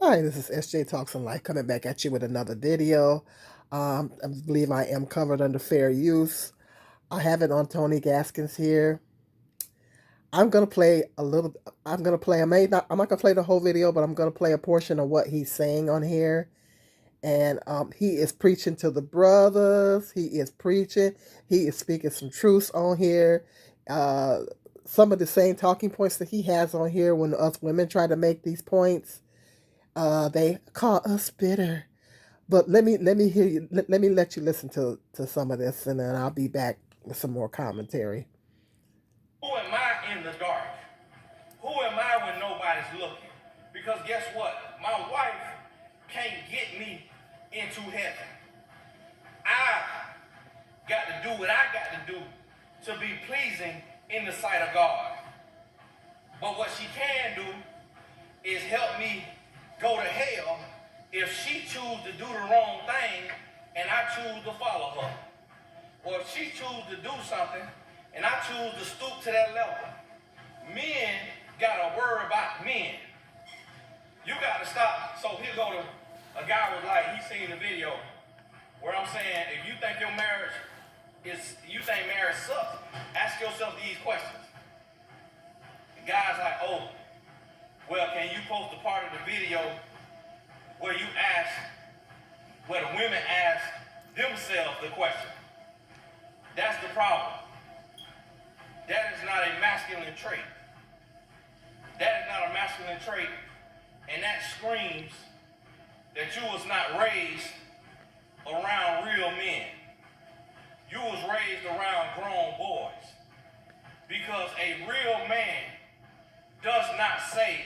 Hi, this is SJ Talks and Life coming back at you with another video. I believe I am covered under fair use. I have it on Tony Gaskins here. I'm gonna play a little. I'm gonna play. I'm not gonna play the whole video, but I'm gonna play a portion of what he's saying on here. And he is preaching to the brothers. He is preaching. He is speaking some truths on here. Uh, some of the same talking points that he has on here when us women try to make these points. They call us bitter. But let me hear you. Let me let you listen to some of this, and then I'll be back with some more commentary. Who am I in the dark? Who am I when nobody's looking? Because guess what? My wife can't get me into heaven. I got to do what I got to do to be pleasing in the sight of God. But what she can do is help me go to hell if she chooses to do the wrong thing and I choose to follow her. Or if she chooses to do something and I choose to stoop to that level. Men gotta worry about men. You gotta stop. So here go to a guy was like, he seen the video where I'm saying, if you think your marriage you think marriage sucks, ask yourself these questions. The guy's like, oh, well, can you post a part of the video where you ask, where the women ask themselves the question? That's the problem. That is not a masculine trait. That is not a masculine trait, and that screams that you was not raised around real men. You was raised around grown boys. Because a real man does not say,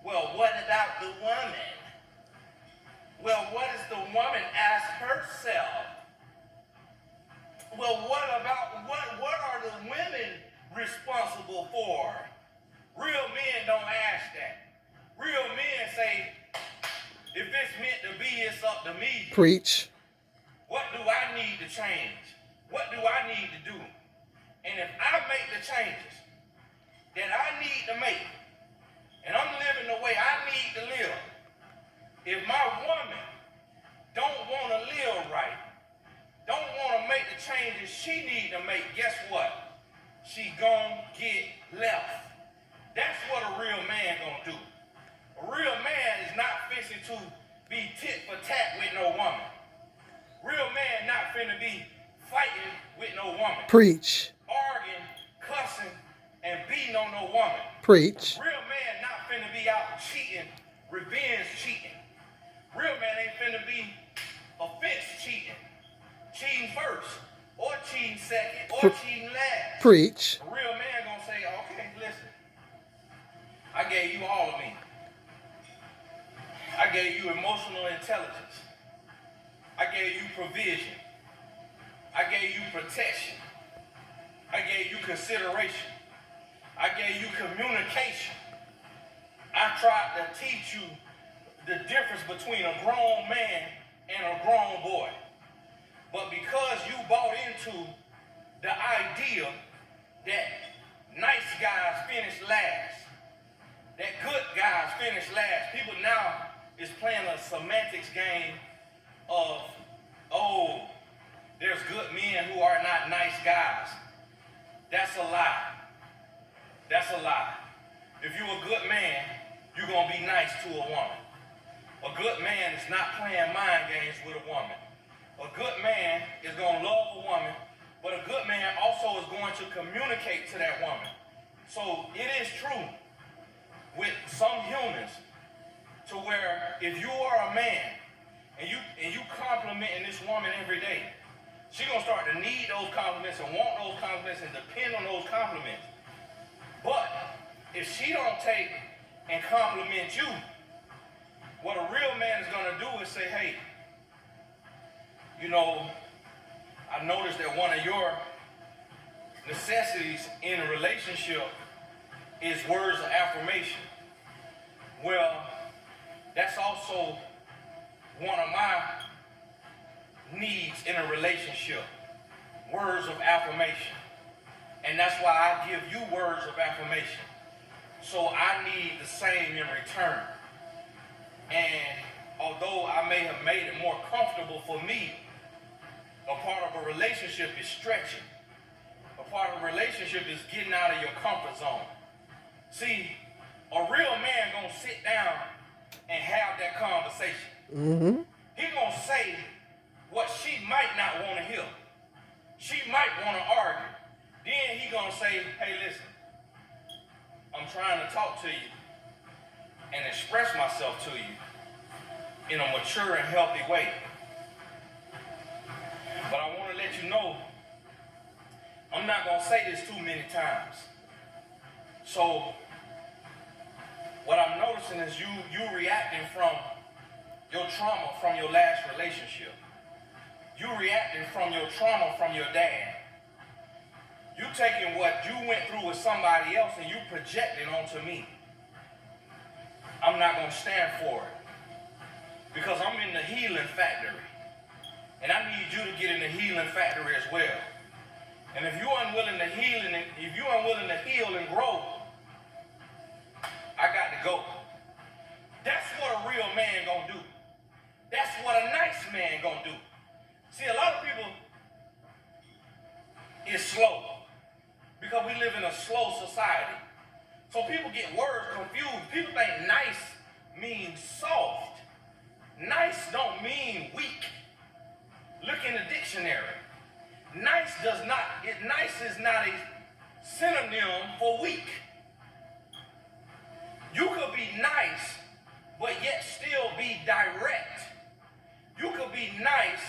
well, what about the woman? Well, what does the woman ask herself? Well, what are the women responsible for? Real men don't ask that. Real men say, if it's meant to be, it's up to me. Preach. What do I need to change? What do I need to do? And if I make the changes that I need to make, and I'm living the way I need to live, if my woman don't want to live right, don't want to make the changes she need to make, guess what? She gon' get left. That's what a real man gonna do. A real man is not fixing to be tit for tat with no woman. Real man not finna be fighting with no woman. Preach. Arguing, cussing, and beating on no woman. Preach. Real man not finna be out cheating, revenge cheating. Real man ain't finna be offense cheating. Cheating first, or cheating second, or cheating last. Preach. A real man gonna say, okay, listen, I gave you all of me. I gave you emotional intelligence. I gave you provision. I gave you protection. I gave you consideration. I gave you communication. I tried to teach you the difference between a grown man and a grown boy. But because you bought into the idea that nice guys finish last, that good guys finish last, people now is playing a semantics game of, oh, there's good men who are not nice guys. That's a lie. That's a lie. If you're a good man, you're going to be nice to a woman. A good man is not playing mind games with a woman. A good man is going to love a woman, but a good man also is going to communicate to that woman. So it is true with some humans to where if you are a man and you complimenting this woman every day, she's going to start to need those compliments and want those compliments and depend on those compliments. But if she don't take and compliment you, what a real man is going to do is say, hey, you know, I noticed that one of your necessities in a relationship is words of affirmation. Well, that's also one of my needs in a relationship, words of affirmation. And that's why I give you words of affirmation. So I need the same in return. And although I may have made it more comfortable for me, a part of a relationship is stretching. A part of a relationship is getting out of your comfort zone. See, a real man gonna sit down and have that conversation. Mm-hmm. He gonna say what she might not want to hear. She might want to argue. Then he gonna say, hey, listen, I'm trying to talk to you and express myself to you in a mature and healthy way. But I want to let you know, I'm not gonna say this too many times. So what I'm noticing is you reacting from your trauma from your last relationship. You reacting from your trauma from your dad. You taking what you went through with somebody else and you projecting onto me. I'm not gonna stand for it because I'm in the healing factory, and I need you to get in the healing factory as well. And if you're unwilling to heal and grow, I got to go. That's what a real man gonna do. That's what a nice man gonna do. See, a lot of people is slow because we live in a slow society. So people get words confused. People think nice means soft. Nice don't mean weak. Look in the dictionary. Nice is not a synonym for weak. You could be nice, but yet still be direct. You could be nice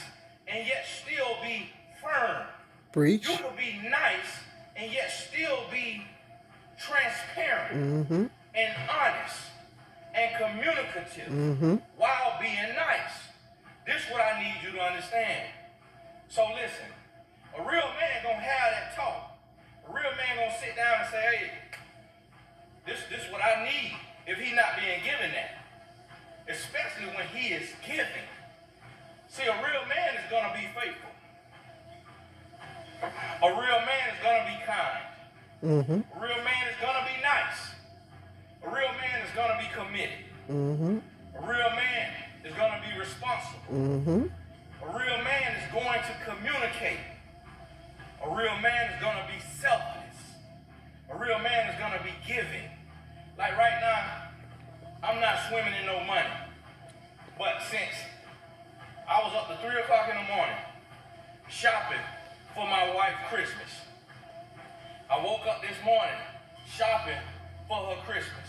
and yet still be firm. Preach. You could be nice and yet still be transparent and honest and communicative while being nice. This is what I need you to understand. So listen, a real man gonna have that talk. A real man gonna sit down and say, hey, this is what I need if he's not being given that. Especially when he is giving. See, a real man is gonna be faithful. A real man is gonna be kind. A real man is gonna be nice. A real man is gonna be committed. A real man is gonna be responsible. A real man is going to communicate. A real man is gonna be selfless. A real man is gonna be giving. Like right now, I'm not swimming in no money. But since I was up to 3 o'clock in the morning shopping for my wife's Christmas. I woke up this morning shopping for her Christmas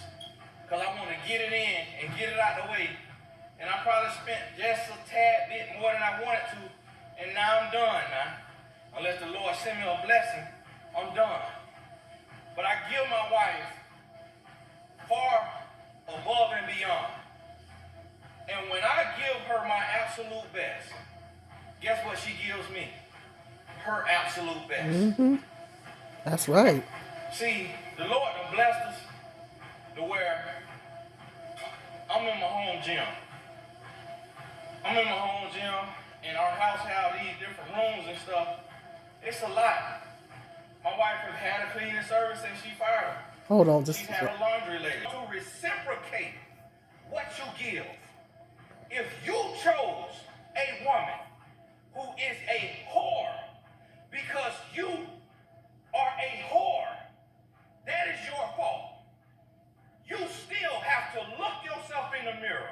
because I want to get it in and get it out the way. And I probably spent just a tad bit more than I wanted to, and now I'm done now. Unless the Lord send me a blessing, I'm done. But I give my wife far above and beyond. And when I give her my absolute best, guess what she gives me? Her absolute best. That's right. See, the Lord done blessed us to where I'm in my home gym. And our house have these different rooms and stuff. It's a lot. My wife has had a cleaning service and she fired her. Hold on. She's had a laundry lady. To reciprocate what you give, if you chose a woman who is a whore because you are a whore, that is your fault. You still have to look yourself in the mirror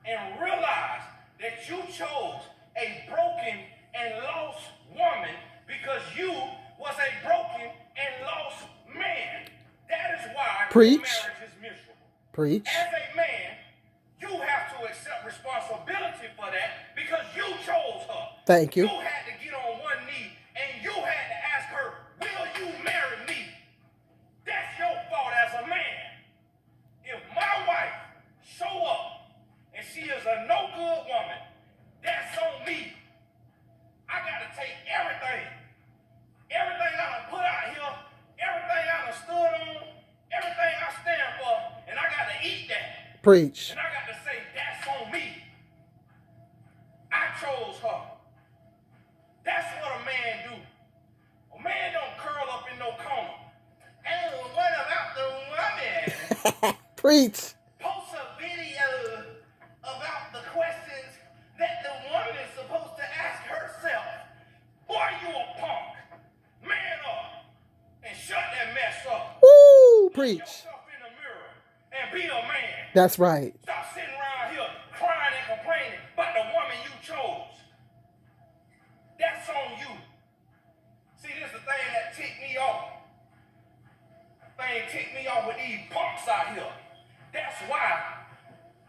and realize that you chose a broken and lost woman because you was a broken and lost man. That is why Preach. your marriage is miserable. Preach. As a man, you have to accept responsibility for that because you chose her. Thank you. You had to get on one knee and you had to ask her, will you marry me? That's your fault as a man. If my wife show up and she is a no good woman, that's on me. I got to take everything. Everything I done put out here, everything I done stood on, everything I stand for, and I got to eat that. Preach. And I got to say, that's on me. I chose her. That's what a man do. A man don't curl up in no corner. And what about the woman? Preach. Post a video of Preach. yourself in the mirror and be a man. That's right. Stop sitting around here crying and complaining about the woman you chose. That's on you. See, this is the thing that ticked me off. Thing ticked me off with these punks out here. That's why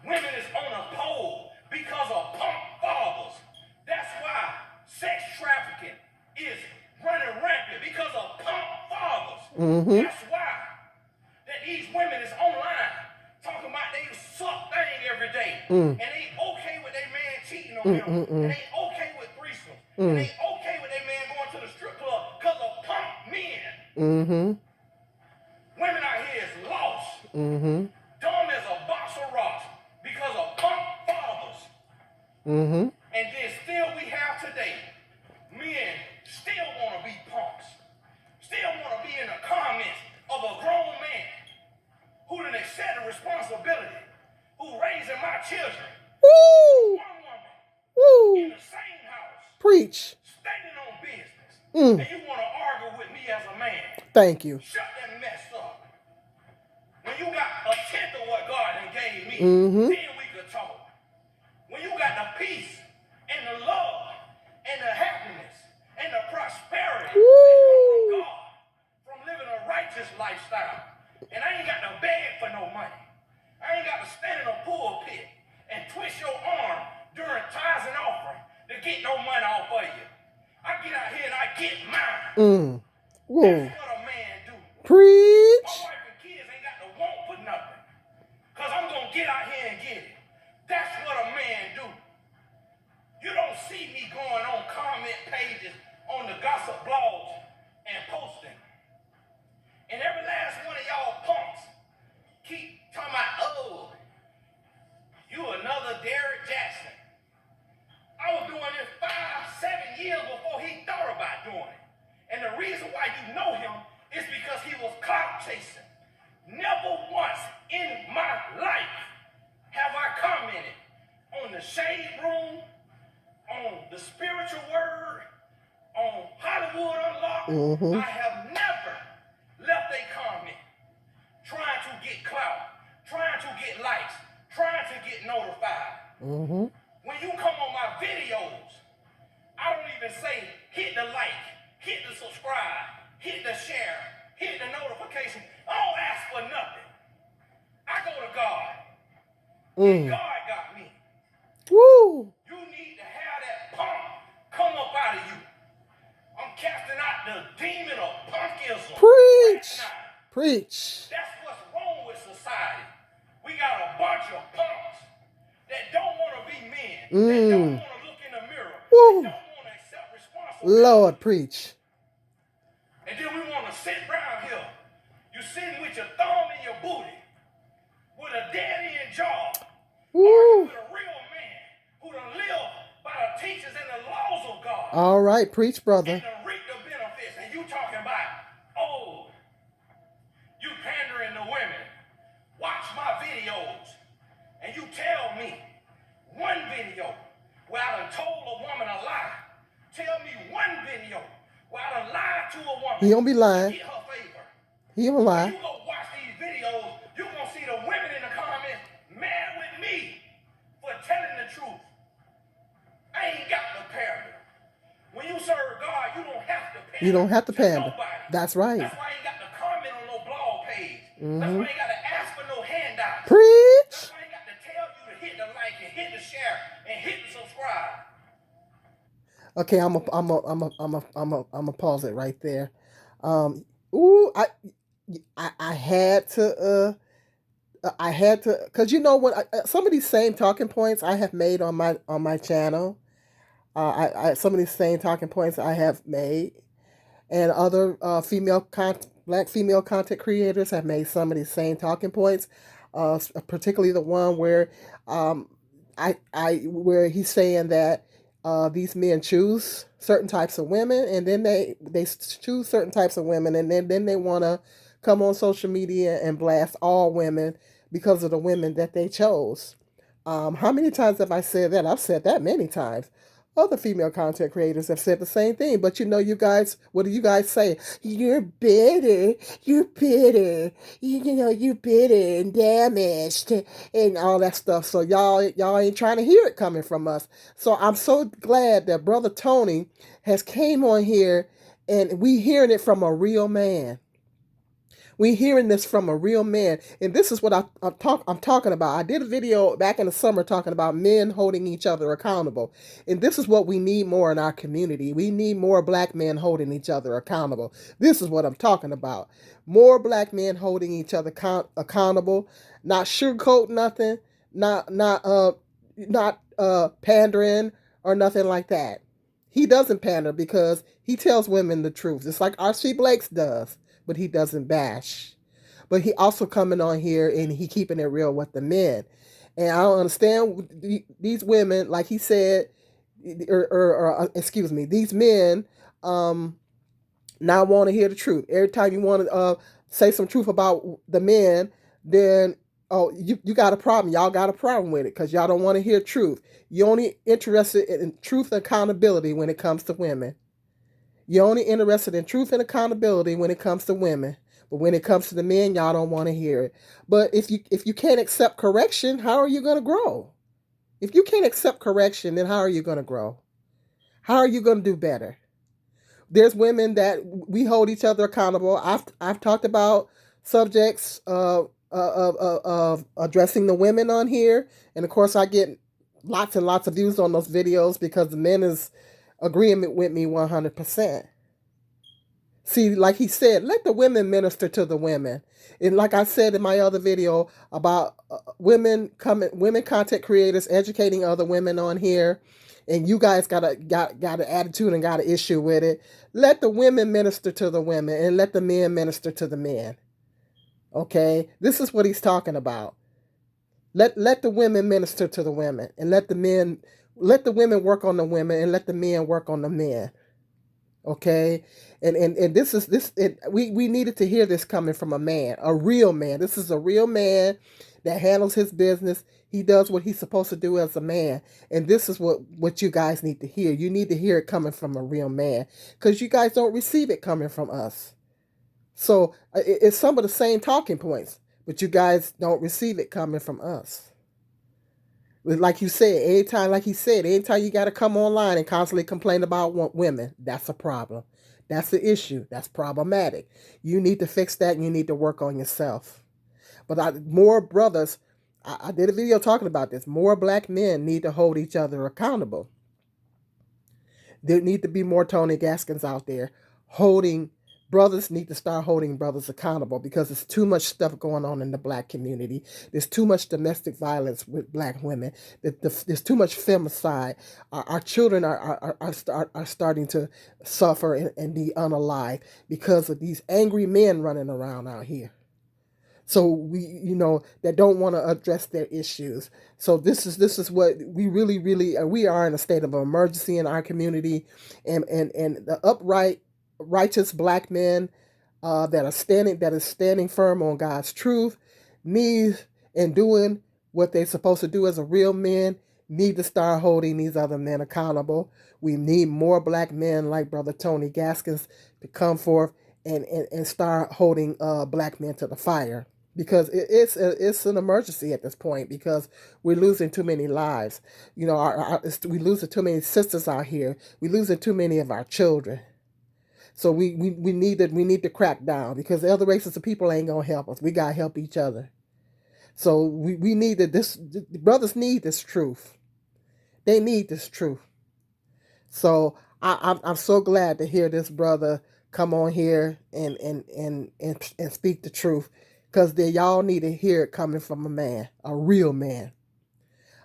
women is on a pole, because of punk fathers. That's why sex trafficking is running rampant, because of punk fathers. That's why that these women is online talking about they suck thing every day. And they okay with their man cheating on them. And they okay with threesomes. And they okay with their man going to the strip club because of punk men. Women out here is lost. Dumb as a box of rocks because of punk fathers. And then still we have today, men still want to be punks. Still want to be in the comments of a grown man who done accept the responsibility, who raising my children. Woo! One woman Woo! in the same house. Preach. Standing on business. And you want to argue with me as a man. Thank you. Shut that mess up. When you got a tenth of what God done gave me, then we could talk. When you got the peace and the love and the happiness and the prosperity that come from God, from living a righteous lifestyle, and I ain't got to beg for no money. I ain't got to stand in a pulpit and twist your arm during tithes and offering to get no money off of you. I get out here and I get mine. Whoa. That's what a man do. Preach. My wife and kids ain't got to want for nothing. Because I'm going to get out here and get it. That's what a man do. You don't see me going on comment pages on the gossip blogs and posting. And every last one of y'all punks keep talking about, oh, you another Derrick Jackson. I was doing this 5-7 years before he thought about doing it. And the reason why you know him is because he was clout chasing. Never once in my life have I commented on the Shade Room, on the Spiritual Word, on Hollywood Unlocked. I have never left a comment trying to get clout, trying to get likes, trying to get notified. When you come on my videos, I don't even say hit the like, hit the subscribe, hit the share, hit the notification. I don't ask for nothing. I go to God. And God got me. Woo! You need to have that punk come up out of you. I'm casting out the demon of punkism. Preach. Right now. Preach. That's what's wrong with society. We got a bunch of punks that don't want to be men. That don't want to look in the mirror. Woo. That don't want to accept responsibility. Lord, preach. And then we want to sit around here. You sitting with your thumb in your booty, with a dead-end job, arguing with a real man who done live by the teachings and the laws of God. All right, preach, brother. And to reap the benefits. And you talking about, oh, you pandering to women. Watch my videos. And you tell me one video where I done told a woman a lie. Tell me one video where I done lied to a woman. He don't be lying. To get her favor. He don't lie. When you go watch these videos, you're going to see the women in the comments mad with me for telling the truth. I ain't got no pander. When you serve God, you don't have to pander. You don't have to pander. Nobody. That's right. That's why I ain't got to comment on no blog page. That's why I ain't got to ask for no handouts. Preach. That's why I ain't got to tell you to hit the like and hit the share and hit the subscribe. Okay, I'm a pause it right there. I had to, cause you know what? Some of these same talking points I have made on my channel. Some of these same talking points I have made, and other black female content creators have made some of these same talking points. Particularly the one where, where he's saying that these men choose certain types of women, and then they choose certain types of women, and then they want to come on social media and blast all women because of the women that they chose. How many times have I said that? I've said that many times. Other female content creators have said the same thing. But you know, you guys, what do you guys say? You're bitter. You're bitter. You know, you're bitter and damaged and all that stuff. So y'all ain't trying to hear it coming from us. So I'm so glad that Brother Tony has came on here and we hearing it from a real man. We hearing this from a real man, and this is what I'm talking about. I did a video back in the summer talking about men holding each other accountable, and this is what we need more in our community. We need more black men holding each other accountable. This is what I'm talking about. More black men holding each other accountable, not sugarcoat nothing, not pandering or nothing like that. He doesn't pander because he tells women the truth, just like R.C. Blakes does, but he doesn't bash. But he also coming on here and he keeping it real with the men. And I don't understand these women, like he said, or excuse me, these men now want to hear the truth. Every time you want to say some truth about the men, then oh, you got a problem. Y'all got a problem with it because y'all don't want to hear truth. You're only interested in truth and accountability when it comes to women. You're only interested in truth and accountability when it comes to women. But when it comes to the men, y'all don't want to hear it. But if you can't accept correction, how are you going to grow? If you can't accept correction, then how are you going to grow? How are you going to do better? There's women that we hold each other accountable. I've talked about subjects of addressing the women on here, and of course I get lots and lots of views on those videos because the men is agreeing with me 100%. See, like he said, let the women minister to the women. And like I said in my other video about women content creators educating other women on here, and you guys got an attitude and got an issue with it. Let the women minister to the women and let the men minister to the men. Okay, this is what he's talking about. Let the women minister to the women and let the women work on the women and let the men work on the men. Okay, and we needed to hear this coming from a man, a real man. This is a real man that handles his business. He does what he's supposed to do as a man, and this is what you guys need to hear. You need to hear it coming from a real man because you guys don't receive it coming from us. So it's some of the same talking points, but you guys don't receive it coming from us. Like you said, anytime you got to come online and constantly complain about women, that's a problem. That's the issue. That's problematic. You need to fix that and you need to work on yourself. But more brothers, I did a video talking about this. More black men need to hold each other accountable. There need to be more Tony Gaskins out there holding brothers need to start holding brothers accountable because there's too much stuff going on in the black community. There's too much domestic violence with black women. There's too much femicide. Our children are starting to suffer and be unalive because of these angry men running around out here. So that don't want to address their issues. So this is what we really we are in a state of emergency in our community, and the upright righteous black men that is standing firm on God's truth need and doing what they're supposed to do as a real men need to start holding these other men accountable. We need more black men like Brother Tony Gaskins to come forth and start holding black men to the fire because it's an emergency at this point because we're losing too many lives. We losing too many sisters out here. We losing too many of our children. So we need to crack down because the other races of people ain't gonna help us. We gotta help each other. So we need the brothers need this truth. They need this truth. So I'm so glad to hear this brother come on here and speak the truth because y'all need to hear it coming from a man, a real man.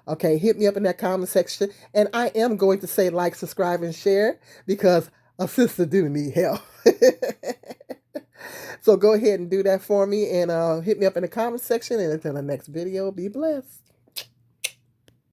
Okay, hit me up in that comment section, and I am going to say like, subscribe, and share because a sister do need help. So go ahead and do that for me, and hit me up in the comment section, and until the next video, be blessed.